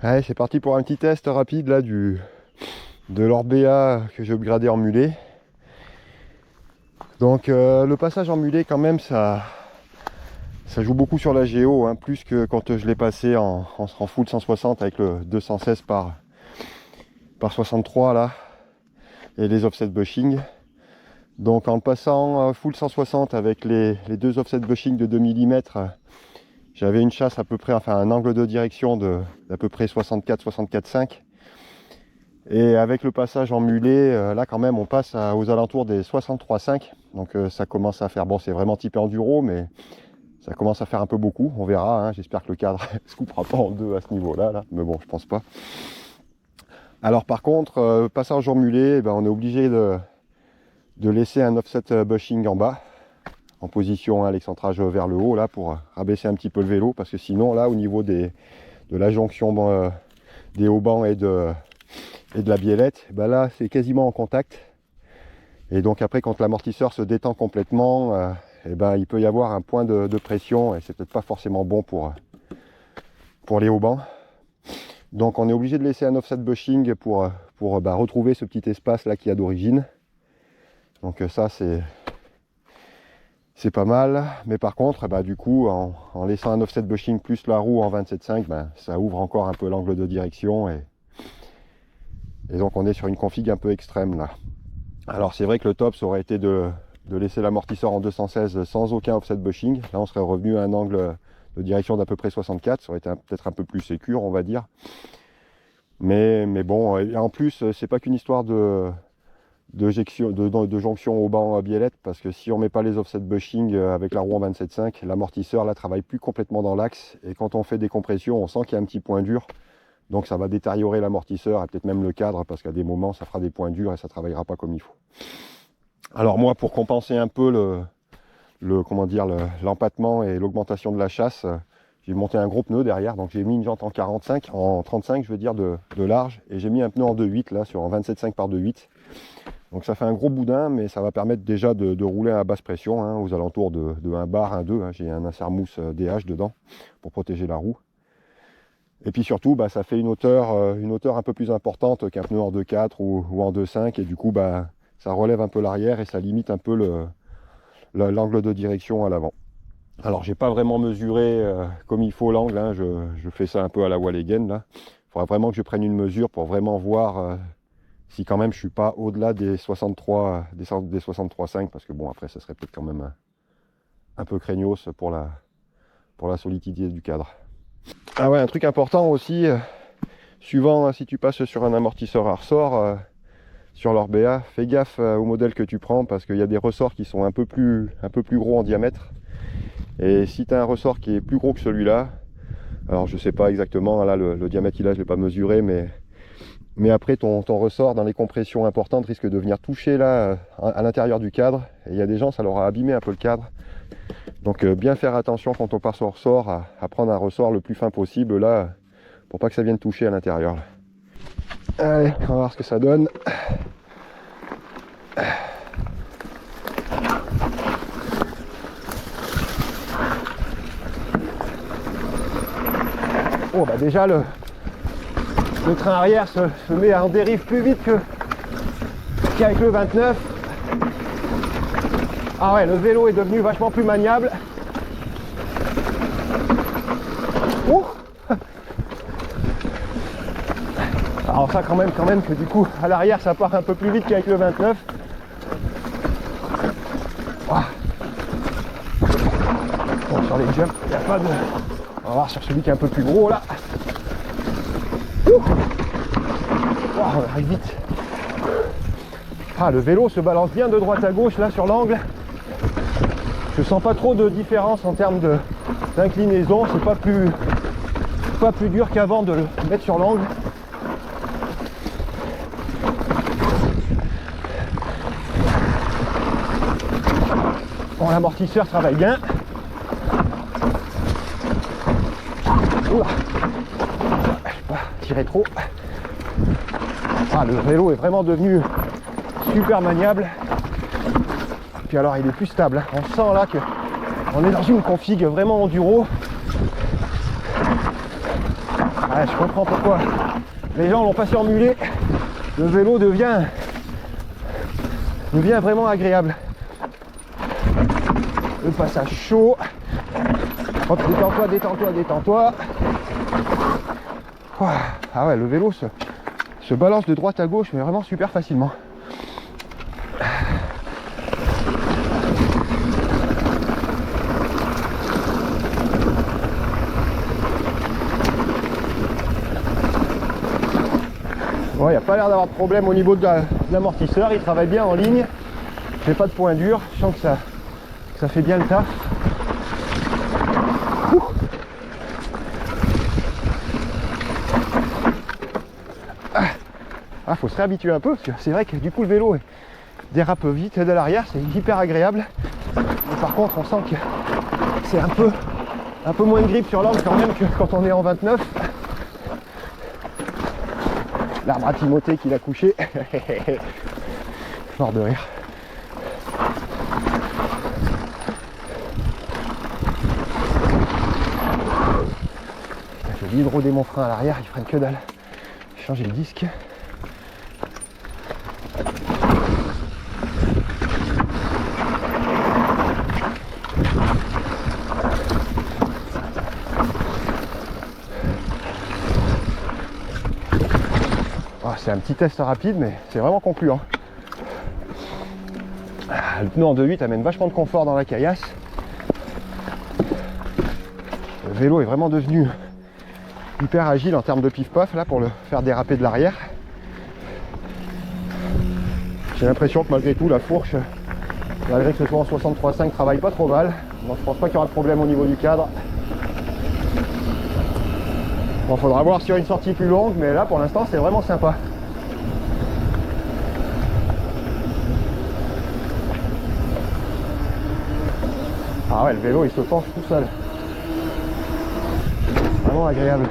Allez, c'est parti pour un petit test rapide là de l'Orbea que j'ai upgradé en mulet. Donc le passage en mulet quand même ça joue beaucoup sur la géo, hein, plus que quand je l'ai passé en full 160 avec le 216 par 63 là et les offset bushing. Donc en passant full 160 avec les deux offset bushing de 2 mm, j'avais une chasse à peu près, enfin un angle de direction d'à peu près 64-64,5. Et avec le passage en mulet, là quand même on passe aux alentours des 63,5. Donc ça commence à faire, bon c'est vraiment typé enduro, mais ça commence à faire un peu beaucoup, on verra, hein. J'espère que le cadre se coupera pas en deux à ce niveau-là, là. Mais bon je pense pas. Alors par contre, passage en mulet, on est obligé de laisser un offset bushing en bas, en position l'excentrage vers le haut là pour rabaisser un petit peu le vélo, parce que sinon là au niveau de la jonction des haubans et de la biellette, là c'est quasiment en contact, et donc après quand l'amortisseur se détend complètement, il peut y avoir un point de pression et c'est peut-être pas forcément bon pour les haubans. Donc on est obligé de laisser un offset bushing pour retrouver ce petit espace là qu'il y a d'origine. Donc ça c'est pas mal, mais par contre du coup en laissant un offset bushing plus la roue en 27,5, ça ouvre encore un peu l'angle de direction et donc on est sur une config un peu extrême là. Alors c'est vrai que le top ça aurait été de laisser l'amortisseur en 216 sans aucun offset bushing. Là on serait revenu à un angle de direction d'à peu près 64, ça aurait été peut-être un peu plus sécure on va dire. Mais bon, et en plus c'est pas qu'une histoire de jonction au banc biellette, parce que si on met pas les offset bushing avec la roue en 27,5, l'amortisseur là travaille plus complètement dans l'axe, et quand on fait des compressions on sent qu'il y a un petit point dur, donc ça va détériorer l'amortisseur et peut-être même le cadre, parce qu'à des moments ça fera des points durs et ça travaillera pas comme il faut. Alors moi pour compenser un peu l'empattement et l'augmentation de la chasse, j'ai monté un gros pneu derrière, donc j'ai mis une jante en 35 je veux dire de large, et j'ai mis un pneu en 2.8 là sur en 27,5 par 2.8. Donc ça fait un gros boudin, mais ça va permettre déjà de rouler à basse pression, hein, aux alentours de 1 bar, 1,2. Hein. J'ai un insert mousse DH dedans pour protéger la roue. Et puis surtout, ça fait une hauteur un peu plus importante qu'un pneu en 2.4 ou en 2.5. Et du coup, ça relève un peu l'arrière et ça limite un peu l'angle de direction à l'avant. Alors j'ai pas vraiment mesuré comme il faut l'angle, hein. Je fais ça un peu à la wall again là. Il faudra vraiment que je prenne une mesure pour vraiment voir si quand même je suis pas au-delà des 63,5, parce que bon après ça serait peut-être quand même un peu craignos pour la solidité du cadre. Ah ouais, un truc important aussi, suivant si tu passes sur un amortisseur à ressort sur l'Orbea, fais gaffe au modèle que tu prends, parce qu'il y a des ressorts qui sont un peu plus gros en diamètre, et si tu as un ressort qui est plus gros que celui-là, alors je sais pas exactement là le diamètre il a, je l'ai pas mesuré, mais après ton ressort dans les compressions importantes risque de venir toucher là à l'intérieur du cadre, et il y a des gens ça leur a abîmé un peu le cadre. Donc bien faire attention quand on part sur ressort à prendre un ressort le plus fin possible là, pour pas que ça vienne toucher à l'intérieur. Allez, on va voir ce que ça donne. Oh déjà le train arrière se met en dérive plus vite qu'avec le 29. Ah ouais, le vélo est devenu vachement plus maniable. Alors ça quand même que du coup à l'arrière ça part un peu plus vite qu'avec le 29. Bon, sur les jumps, il n'y a pas de... On va voir sur celui qui est un peu plus gros là. On arrive vite. Le vélo se balance bien de droite à gauche là sur l'angle. Je sens pas trop de différence en termes d'inclinaison. C'est pas plus dur qu'avant de le mettre sur l'angle. Bon, l'amortisseur travaille bien. Oula, je vais pas tirer trop. Le vélo est vraiment devenu super maniable. Puis alors il est plus stable. On sent là que on est dans une config vraiment enduro. Ah, je comprends pourquoi les gens l'ont pas surmulé. Le vélo devient vraiment agréable. Le passage chaud. Hop, détends-toi, détends-toi, détends-toi. Ah ouais, le vélo se balance de droite à gauche, mais vraiment super facilement. Bon, il n'y a pas l'air d'avoir de problème au niveau de l'amortisseur, il travaille bien en ligne. J'ai pas de point dur, je sens que ça fait bien le taf. Ah, faut se réhabituer un peu, parce que c'est vrai que du coup le vélo dérape vite de l'arrière, c'est hyper agréable. Mais par contre, on sent que c'est un peu moins de grip sur l'angle quand même que quand on est en 29. L'arbre à Timothée qui l'a couché. Mort de rire. J'ai hydrodé mon frein à l'arrière, il freine que dalle. J'ai changé le disque. C'est un petit test rapide, mais c'est vraiment concluant. Le pneu en 2.8 amène vachement de confort dans la caillasse. Le vélo est vraiment devenu hyper agile en termes de pif-paf là pour le faire déraper de l'arrière. J'ai l'impression que malgré tout la fourche, malgré que ce soit en 63.5, travaille pas trop mal. Donc je pense pas qu'il y aura de problème au niveau du cadre. Bon, faudra voir sur une sortie plus longue, mais là pour l'instant c'est vraiment sympa. Ah ouais, le vélo il se penche tout seul. Vraiment agréable.